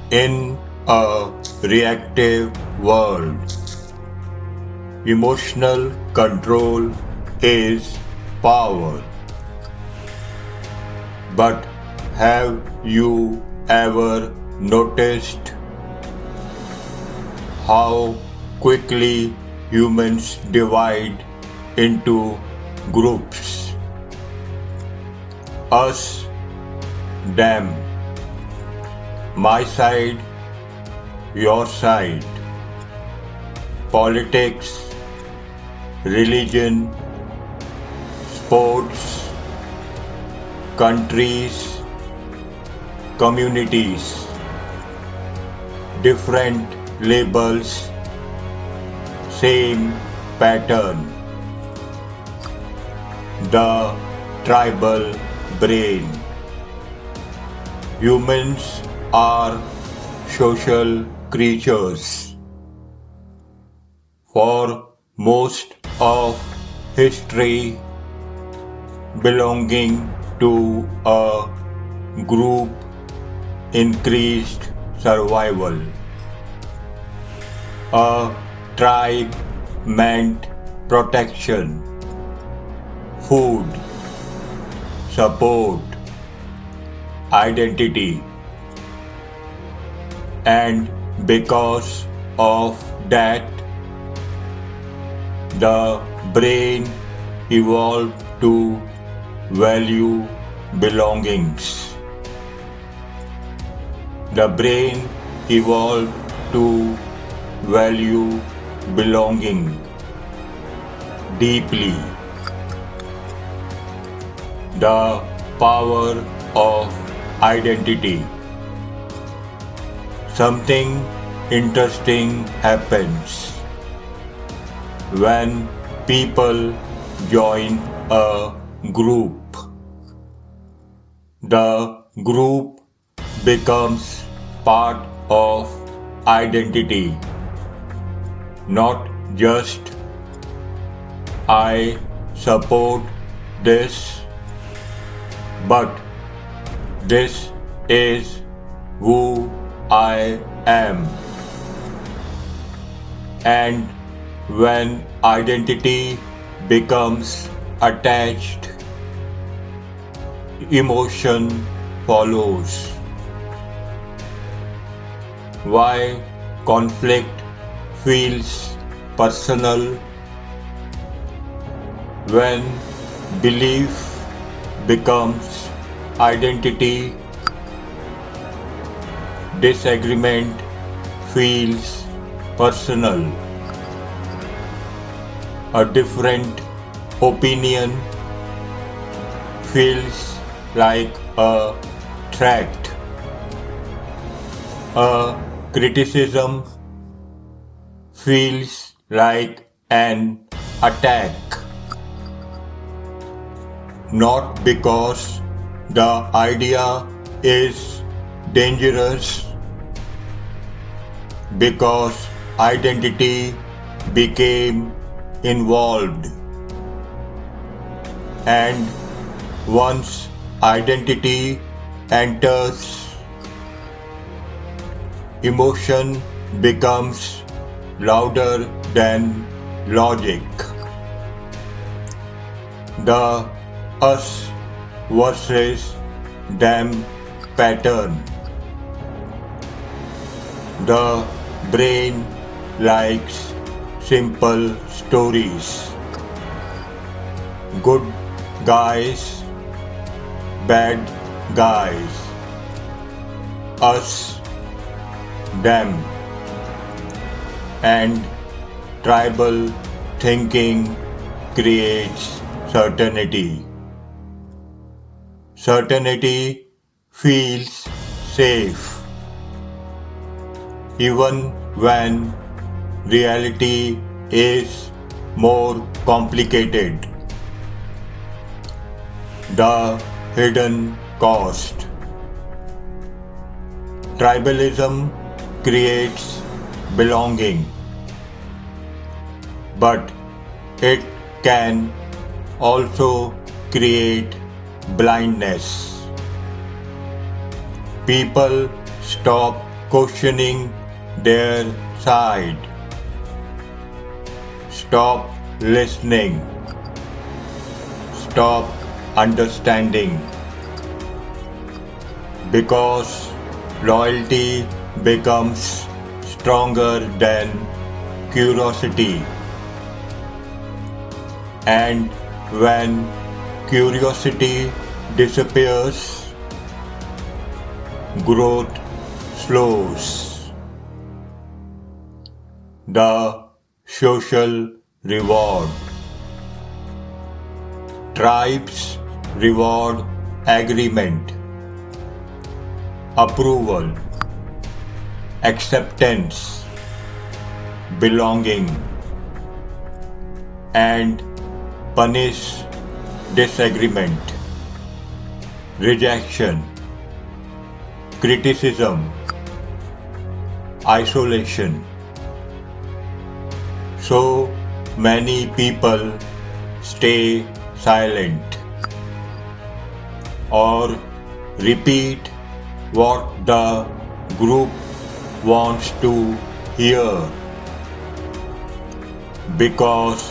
In a reactive world, emotional control is power. But have you ever noticed how quickly humans divide into groups? Us, them, my side, your side, politics, religion, sports, countries, communities, different labels, same pattern. The tribal brain. Humans are social creatures. For most of history, belonging to a group increased survival. A tribe meant protection, food, support, identity. And because of that, the brain evolved to value belongings. The brain evolved to value belonging deeply. The power of identity. Something interesting happens when people join a group. The group becomes part of identity, not just I support this, but this is who I am. And when identity becomes attached, emotion follows. Why conflict feels personal? When belief becomes identity, disagreement feels personal. A different opinion feels like a threat. A criticism feels like an attack. Not because the idea is dangerous, because identity became involved. And once identity enters, emotion becomes louder than logic. The us versus them pattern. The brain likes simple stories. Good guys, bad guys. Us, them. And tribal thinking creates certainty. Certainty feels safe, even when reality is more complicated. The hidden cost. Tribalism creates belonging, but it can also create blindness. People stop questioning their side. Stop listening. Stop understanding. Because loyalty becomes stronger than curiosity. And when curiosity disappears, growth slows. The social reward. Tribes reward agreement, approval, acceptance, belonging, and punish disagreement, rejection, criticism, isolation. So many people stay silent or repeat what the group wants to hear because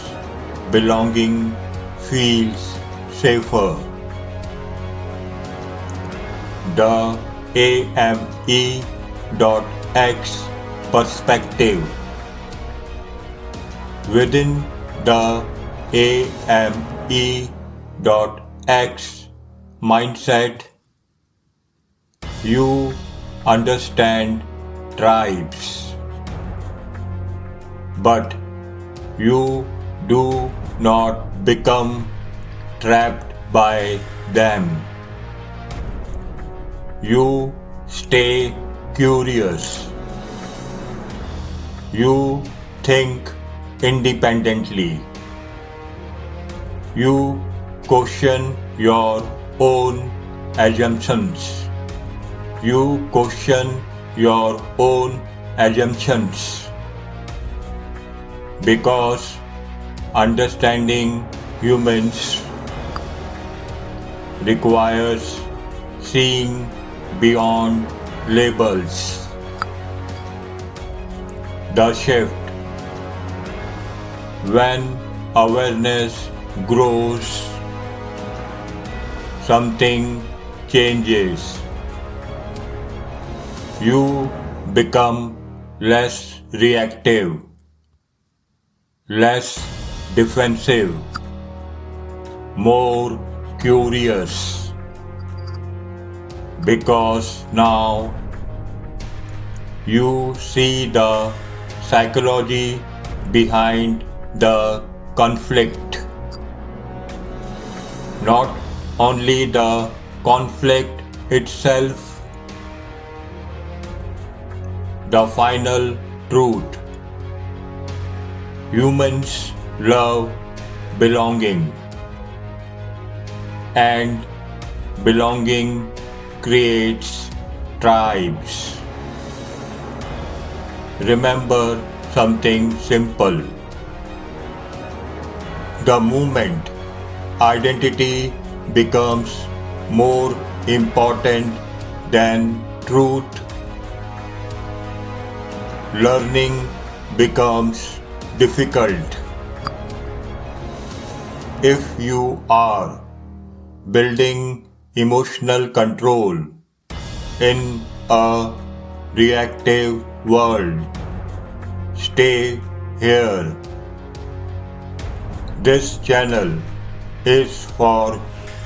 belonging feels safer. The AME.X perspective. Within the AME.X mindset, you understand tribes, but you do not become trapped by them. You stay curious. You think independently. You question your own assumptions. You question your own assumptions. Because understanding humans requires seeing beyond labels. The shift. When awareness grows, something changes. You become less reactive, less defensive, more curious. Because now you see the psychology behind the conflict. Not only the conflict itself, the final truth. Humans love belonging, and belonging creates tribes. Remember something simple. The moment identity becomes more important than truth, learning becomes difficult. If you are building emotional control in a reactive world, stay here. This channel is for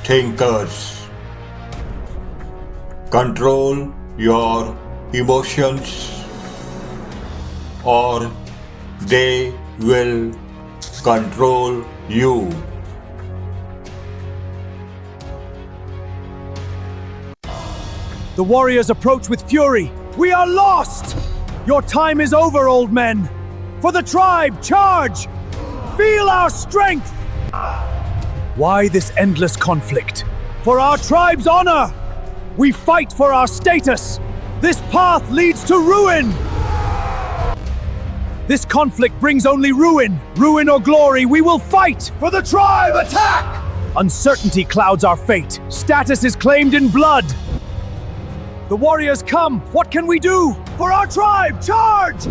thinkers. Control your emotions, or they will control you. The warriors approach with fury. We are lost! Your time is over, old men! For the tribe, charge! Feel our strength! Why this endless conflict? For our tribe's honor! We fight for our status! This path leads to ruin! This conflict brings only ruin. Ruin or glory, we will fight! For the tribe, attack! Uncertainty clouds our fate. Status is claimed in blood. The warriors come! What can we do? For our tribe, charge!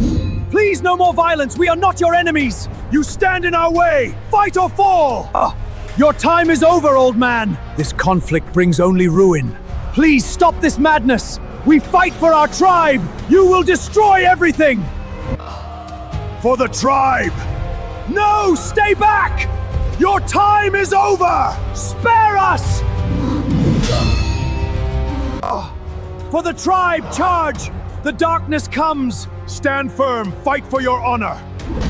Please, no more violence! We are not your enemies! You stand in our way! Fight or fall! Your time is over, old man! This conflict brings only ruin. Please stop this madness! We fight for our tribe! You will destroy everything! For the tribe! No! Stay back! Your time is over! Spare us! For the tribe, charge! The darkness comes! Stand firm, fight for your honor!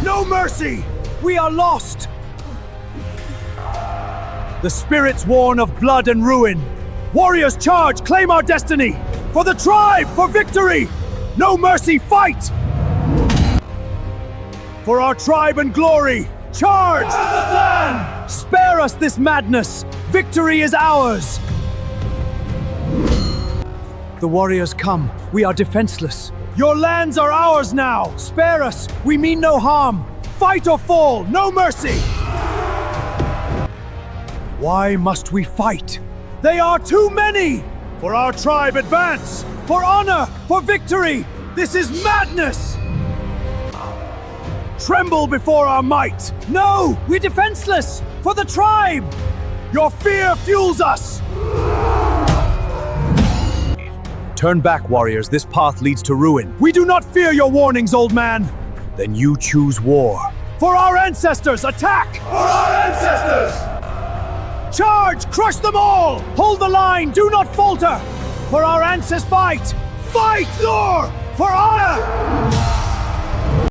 No mercy! We are lost! The spirits warn of blood and ruin! Warriors, charge! Claim our destiny! For the tribe, for victory! No mercy, fight! For our tribe and glory, charge! Spare us this madness! Victory is ours! The warriors come. We are defenseless. Your lands are ours now! Spare us! We mean no harm! Fight or fall! No mercy! Why must we fight? They are too many! For our tribe, advance! For honor! For victory! This is madness! Tremble before our might! No! We're defenseless! For the tribe! Your fear fuels us! Turn back, warriors. This path leads to ruin. We do not fear your warnings, old man! Then you choose war. For our ancestors, attack! For our ancestors! Charge! Crush them all! Hold the line! Do not falter! For our ancestors, fight! Fight, Thor! For honor!